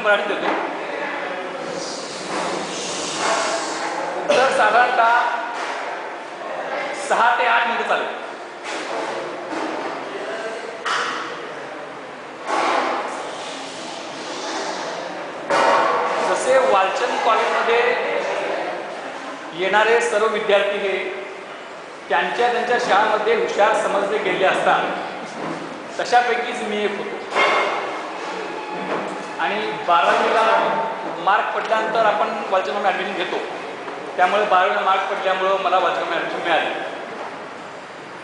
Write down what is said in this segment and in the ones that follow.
मराठीत देतो. तर साधारणतः 6 ते 8 मिनिटं चालेल. जसे वालचंद कॉलेजमध्ये येणारे सर्व विद्यार्थी हे त्यांच्या शाळांमध्ये हुशार समजले गेले असतात, तशापैकीच मी एक होतो. आणि 12वीला मार्क पडल्यानंतर आपण वालचंदमध्ये ॲडमिशन घेतो. त्यामुळे 12वीला मार्क पडल्यामुळं मला वालचंदमध्ये ॲडमिशन मिळाली.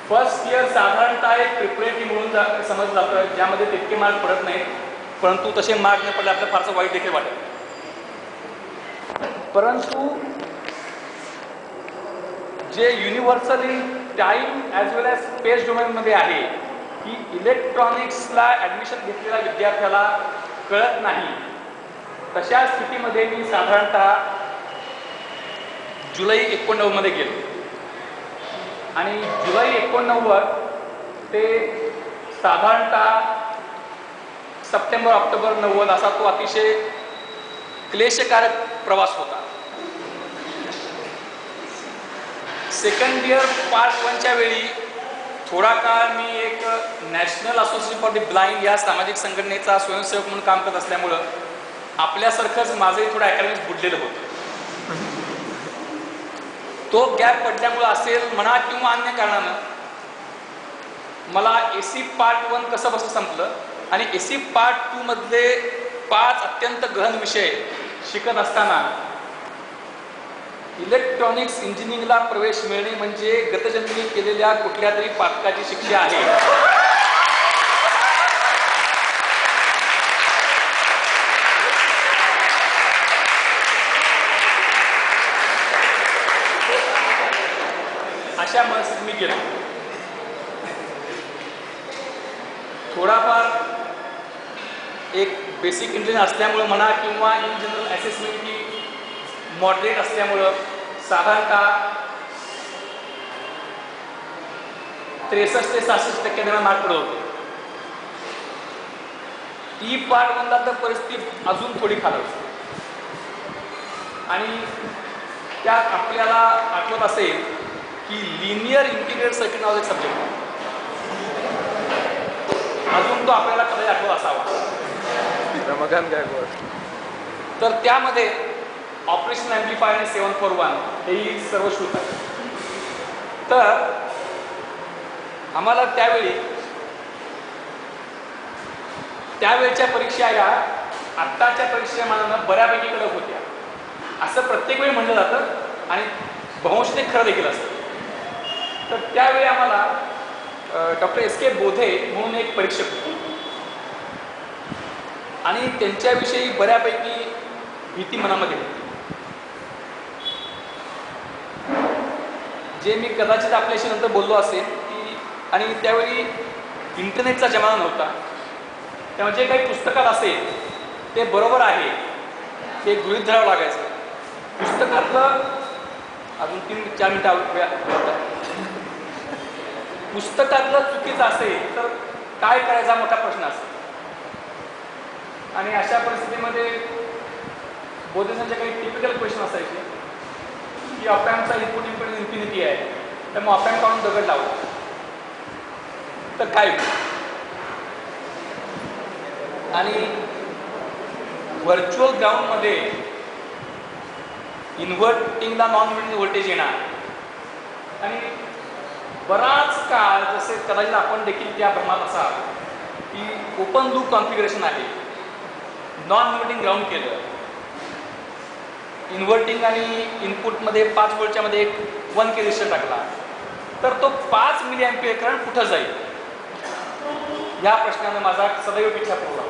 फर्स्ट इयर साधारणतः एक प्रिपरेटरी म्हणून समजलं जातं, ज्यामध्ये तितके मार्क पडत नाहीत, परंतु तसे मार्क न पडले आपलं फारसं वाईट देखील वाटत. परंतु जे universal in time as well as space डोमेनमध्ये आहे की इलेक्ट्रॉनिक्सला ॲडमिशन घेतलेल्या विद्यार्थ्याला कळत नाही, तशा स्थितीमध्ये मी साधारणतः जुलै 89 गेलो. आणि जुलै 89 ते साधारणतः सप्टेंबर ऑक्टोबर 90 असा तो अतिशय क्लेशकारक प्रवास होता. सेकंड इयर पार्ट 1च्या वेळी थोडा काळ मी एक national association for the blind या सामाजिक संघटनेचा स्वयंसेवक म्हणून काम करत असल्यामुळं आपल्यासारखंच माझंही थोडं अकॅडमिक्स बुडलेलं होतं. तो गॅप पडल्यामुळं असेल म्हणा किंवा अन्य कारणानं मला AC पार्ट 1 कसं बसं संपलं आणि AC पार्ट 2 मधले 5 अत्यंत गहन विषय शिकत असताना इलेक्ट्रॉनिक्स इंजिनिअरिंगला प्रवेश मिळणे म्हणजे गतजन्मी केलेल्या कुठल्या तरी पातकाची शिक्षा आहे. अशा मनस्थितीत मी गेलो. थोडाफार एक बेसिक इंटेलिजन्स असल्यामुळं म्हणा किंवा in general assessment he moderate असल्यामुळं साधारणतः 63 ते 66% दरम्यान मार्क पडत होते. ई पार्ट 1ला तर परिस्थिती अजून थोडी खालवते. आणि त्यात आपल्याला आठवत असेल की लिनियर इंटिग्रेटेड सर्किट नावाचा एक सब्जेक्ट आहे. अजून तो आपल्याला कदाचित आठवत असावा. तर त्यामध्ये ऑपरेशन ॲम्प्लिफायर आणि 741 हेही सर्व श्रुत आहे. तर आम्हाला त्यावेळच्या परीक्षा या आत्ताच्या परीक्षेमानानं बऱ्यापैकी कडक होत्या असं प्रत्येक वेळी म्हणलं जातं आणि बहुंश ते खरं देखील असतं. तर त्यावेळी आम्हाला डॉक्टर SK बोधे म्हणून एक परीक्षक होते आणि त्यांच्याविषयी बऱ्यापैकी भीती मनामध्ये होती. जे मी कदाचित आपल्याशी नंतर बोललो असेल की आणि त्यावेळी इंटरनेटचा जमाना नव्हता, त्यामुळे जे काही पुस्तकात असेल ते बरोबर आहे ते गृहीत धरावं लागायचं. पुस्तकातलं अजून 3-4 मिनिटं पुस्तकातलं चुकीचं असेल तर काय करायचा मोठा प्रश्न असेल. आणि अशा परिस्थितीमध्ये बोधेसांचे काही टिपिकल क्वेश्चन असायचे की ऑपॅम्पचा इनपुट इम्पिडन्स इन्फिनिटी आहे, तर मग ऑपॅम्प काढून दगड लावू तर काय. आणि व्हर्च्युअल ग्राउंडमध्ये इन्व्हर्टिंगला नॉन इन्व्हर्टिंग व्होल्टेज येणार आणि बराच काळ जसे कदाचित आपण देखील त्या भ्रमात असाल की ओपन लूप कॉन्फिगरेशन आहे, नॉन इन्व्हर्टिंग ग्राउंड केलं, इन्व्हर्टिंग आणि इनपुटमध्ये 5 व्होल्टच्या मध्ये एक 1K रेझिस्टर टाकला तर तो 5 मिली अँपिअर करंट कुठं जाईल या प्रश्नानं माझा सदैव पिछा पुरला.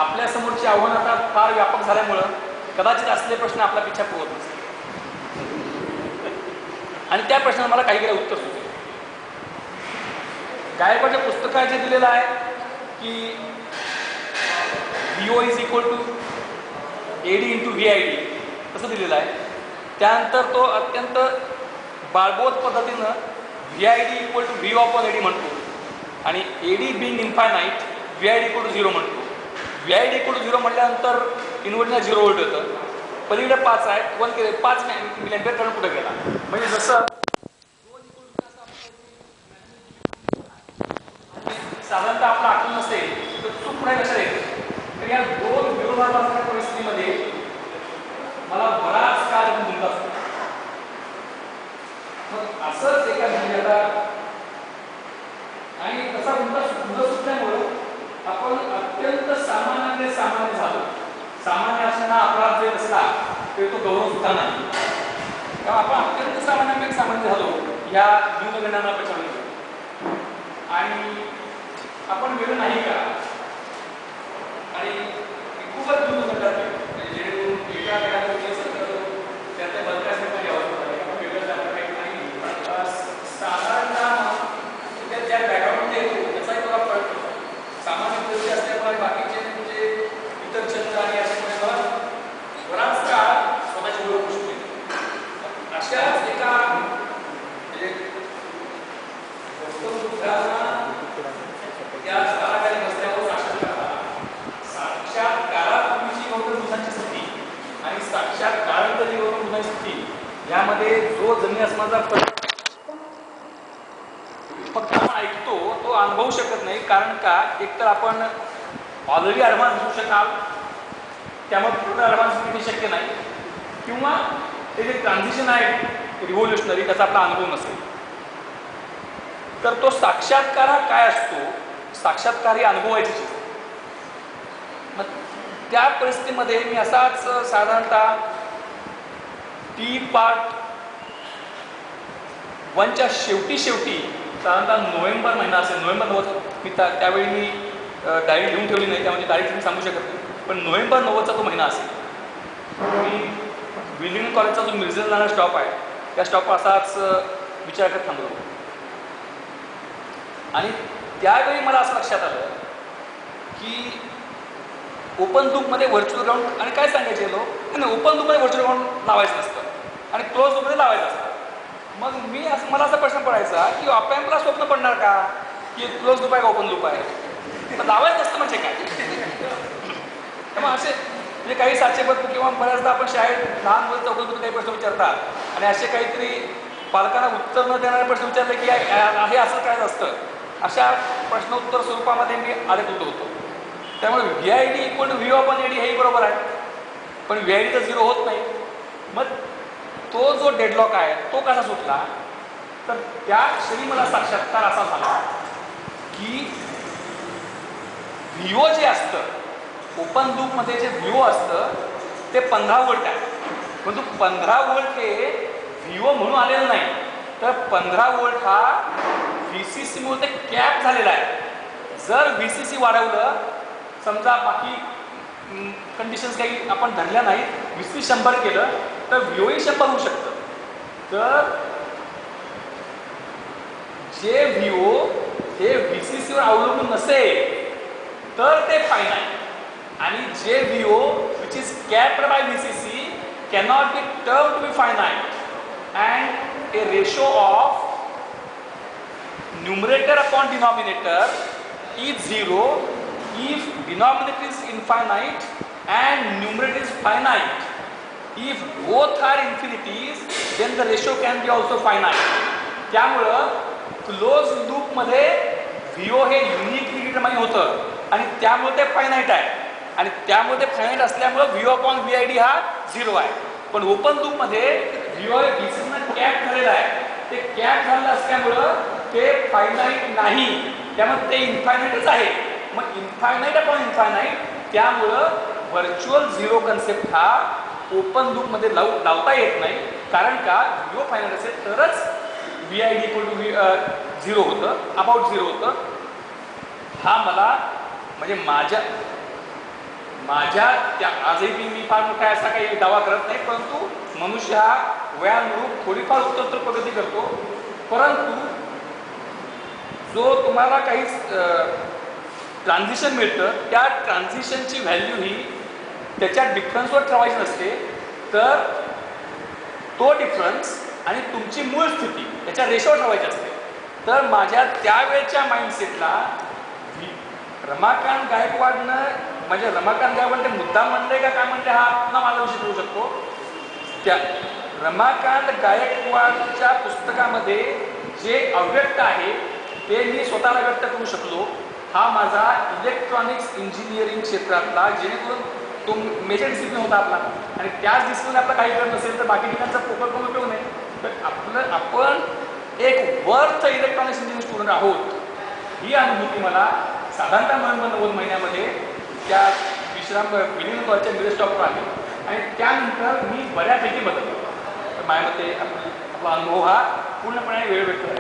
आपल्यासमोरची आव्हान आता फार व्यापक झाल्यामुळं कदाचित असले प्रश्न आपला पिछा पुरवत नसते आणि त्या प्रश्नाला मला काही काही उत्तर सुचले. गायकवाडच्या पुस्तकात जे दिलेलं आहे की VO = AD × VID तसं दिलेलं आहे. त्यानंतर तो अत्यंत बाळबोध पद्धतीनं VID = V/AD म्हणतो आणि AD being infinite VID = 0 म्हणतो. VID इक्वल टू 0 म्हटल्यानंतर इनवर्टला 0 व्होल्ट होतं, पलीकडे 5 आहे, 1 केले 5 मिली अँपिअर करंट कुठे गेला. म्हणजे जसं साधारणतः आपलं आठवण नसेल तर चूक पुढे लक्षात येते. तर या दोन विरोधाभासाच्या परिस्थितीमध्ये मला बराच काळ गुंतला असतो. मग असंच एका आता आणि तसा गुंता सुटल्यामुळं आपण अत्यंत सामान्य झालो. सामान्य असताना अपराध जर असला तरी तो गौरव सुद्धा नाही, कारण आपण अत्यंत सामान्य झालो या न्यूनगंडांना आणि आपण वेळ नाही का आणि खूपच दूर करतात जेणेकरून एका त्याच्या बदलासाठी आपण वेगळं जाणं काही नाही. साधारणतः त्या बॅकग्राऊंडमध्ये येतो त्याचाही मला फरक पडतो. सामाजिक दृष्टी असल्यामुळे बाकीचे म्हणजे इतर छंद आणि अशा बराच काळ स्वतःची ओळख करू शकते. अशाच एका म्हणजे त्या काळाखाली बसल्यावर साक्षात्कारापूर्वीची गौतम बुद्धांची स्थिती आणि साक्षात्कारानंतरची गौतम बुद्धांची स्थिती यामध्ये जो जमीन आसमानाचा फरक फक्त आपण ऐकतो तो अनुभवू शकत नाही. कारण का एकतर आपण ऑलरेडी ॲडव्हान्स होऊ शकाल, त्यामुळे पूर्ण ॲडव्हान्स होणे शक्य नाही, किंवा ते जे ट्रान्झिशन आहे रिव्होल्युशनरी त्याचा आपला अनुभव नसेल. तर तो साक्षात्कार हा काय असतो? साक्षात्कार ही अनुभवायची चीज. मग त्या परिस्थितीमध्ये मी असाच साधारणतः टी पार्ट 1च्या शेवटी साधारणतः नोव्हेंबर महिना असेल, नोव्हेंबर 90. मी त्यावेळी मी डायरी लिहून ठेवली नाही, त्यामध्ये डायरी तुम्ही सांगू शकत नाही, पण नोव्हेंबर 90चा तो महिना असेल. मी विलिंग्डन कॉलेजचा जो मिर्झल नाला स्टॉप आहे त्या स्टॉपवर असाच विचार करत थांबलो आणि त्यावेळी मला असं लक्षात आलं की ओपन लूपमध्ये व्हर्च्युअल ग्राउंड आणि काय सांगायचे लोक नाही, ओपन लूपमध्ये व्हर्च्युअल ग्राउंड लावायचं नसतं आणि क्लोज लूपमध्ये लावायचं असतं. मग मला असा प्रश्न पडायचा की ऑपॅम्पला स्वप्न पडणार का की क्लोज लूप आहे का ओपन लूप आहे, तर लावायचं असतं म्हणजे काय. त्यामुळे असे म्हणजे काही साचेबद्ध किंवा बऱ्याचदा आपण शाळेत लहान मुलं चौकशीतून काही प्रश्न विचारतात आणि असे काहीतरी पालकांना उत्तर न देणारे प्रश्न विचारले की हे असं काय असतं, अशा प्रश्नोत्तर स्वरूपामध्ये मी अडकलो होतो. त्यामुळे VID इक्वल टू V/AD हेही बरोबर आहे, पण VID तर 0 होत नाही. मग तो जो डेडलॉक आहे तो कसा सुटला, तर त्या क्षणी मला साक्षात्कार असा झाला की VO जे असतं ओपन लूपमध्ये जे VO असतं ते 15 व्होल्ट आहे, परंतु 15 व्होल्ट हे VO म्हणून आलेलं नाही, तर 15 व्होल्ट हा VCC मुळे ते कॅप झालेला आहे. जर VCC वाढवलं, समजा बाकी कंडिशन्स काही आपण धरल्या नाहीत, VCC 100 केलं तर VOही 100 होऊ शकतं. तर जे VO हे VCCवर अवलंबून नसेल तर ते फायनाईट, आणि जे VO which is capped by VCC cannot be termed to be finite, and a ratio of numerator upon denominator is 0 if denominator is infinite and numerator is finite. If both are infinities then the ratio can be also finite. त्यामुळं close लूपमध्ये VO हे uniquely determine होतं आणि त्यामुळे ते finite आहे, आणि त्यामुळे ते फायनाईट असल्यामुळं VO/VID हा 0 आहे. पण ओपन लूपमध्ये VO हे VCCनं कॅप झालेला आहे, ते कॅप झालेलं असल्यामुळं ते फायनाईट नाही, त्यामुळे ते इन्फायनाईटच आहे. मग इन्फायनाईट अपॉन इन्फायनाईट, त्यामुळं व्हर्च्युअल 0 कन्सेप्ट हा ओपन लूपमध्ये लावता येत नाही. कारण का VO फायनाईट असेल तरच VID इक्वल टू 0 होतं, अबाउट 0 होतं. हा मला म्हणजे माझ्या त्या आजही मी फार मोठा असा काही दावा करत नाही, परंतु मनुष्य हा वयानुरूप थोडीफार उत्तरोत्तर प्रगती करतो. परंतु जो तुम्हाला काही ट्रान्झिशन मिळतं त्या ट्रान्झिशनची व्हॅल्यू ही त्याच्या डिफरन्सवर ठरवायची नसते, तर तो डिफरन्स आणि तुमची मूळ स्थिती त्याच्या रेशोवर ठरवायची असते. तर माझ्या त्यावेळेच्या माइंडसेटला रमाकांत गायकवाडनं म्हणजे रमाकांत गायकवाड ते मुद्दाम म्हणले का काय म्हणले हा पुन्हा माझा विषय ठरू शकतो. त्या रमाकांत गायकवाडच्या पुस्तकामध्ये जे अव्यक्त आहे ते मी स्वतःला व्यक्त करू शकलो. हा माझा इलेक्ट्रॉनिक्स इंजिनिअरिंग क्षेत्रातला जेणेकरून तो मेजर डिसिप्लिन होता आपला आणि त्याच डिसिप्लिन आपला काही करत नसेल तर बाकी ठिकाणचा पोकर करून उपयोग नाही. तर आपण एक वर्थ इलेक्ट्रॉनिक्स इंजिनिअरिंग स्टुडंट आहोत ही अनुभूती मला साधारणतः 90 महिन्यामध्ये त्या विलियम कॉलेजच्या मिरज स्टॉपवर आली आणि त्यानंतर मी बऱ्यापैकी बदललो. तर माझ्या मते आपला अनुभव हा पूर्णपणे वेळ व्यक्त